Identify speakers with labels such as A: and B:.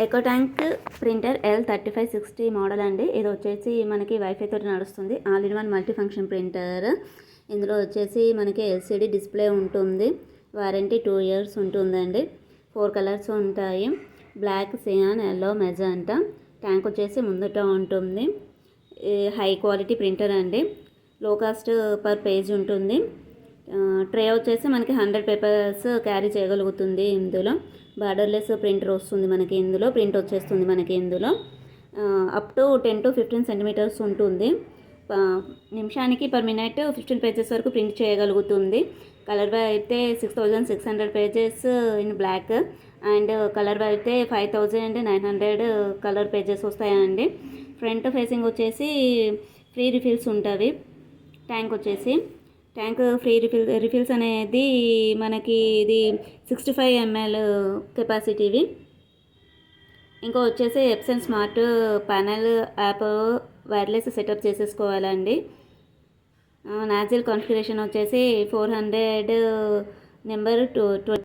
A: Echo tank printer L3560 model అండి. ఇది వచ్చేసి మనకి వైఫై తోటి నడుస్తుంది. All in one multi function printer. ఇందులో వచ్చేసి మనకి LCD డిస్ప్లే ఉంటుంది. వారంటీ 2 years ఉంటుందండి. 4 కలర్స్ ఉంటాయి. Black, cyan, yellow, magenta. Tank వచ్చేసి ముందట ఉంటుంది. హై క్వాలిటీ ప్రింటర్ అండి. లో కాస్ట్ పర్ పేజ్ ఉంటుంది. ట్రే వచ్చేసి మనకి 100 పేపర్స్ క్యారీ చేయగలుగుతుంది. ఇందులో బార్డర్లెస్ ప్రింటర్ వస్తుంది మనకి. ఇందులో ప్రింట్ వచ్చేస్తుంది మనకి. ఇందులో అప్ టు 10 to 15 సెంటీమీటర్స్ ఉంటుంది. నిమిషానికి పర్ మినిట్ 15 పేజెస్ వరకు ప్రింట్ చేయగలుగుతుంది. కలర్ బై అయితే 6600 pages in black and colour by అయితే 5900 కలర్ పేజెస్ వస్తాయండి. ఫ్రంట్ ఫేసింగ్ వచ్చేసి ఫ్రీ రిఫిల్స్ ఉంటాయి. ట్యాంక్ ఫ్రీ రిఫిల్స్ అనేది మనకి ఇది 65 ml కెపాసిటీవి. ఇంకా వచ్చేసి Epson smart panel app wireless setup చేసేసుకోవాలండి. నాజిల్ కాన్ఫిగరేషన్ వచ్చేసి 400 నెంబర్ 20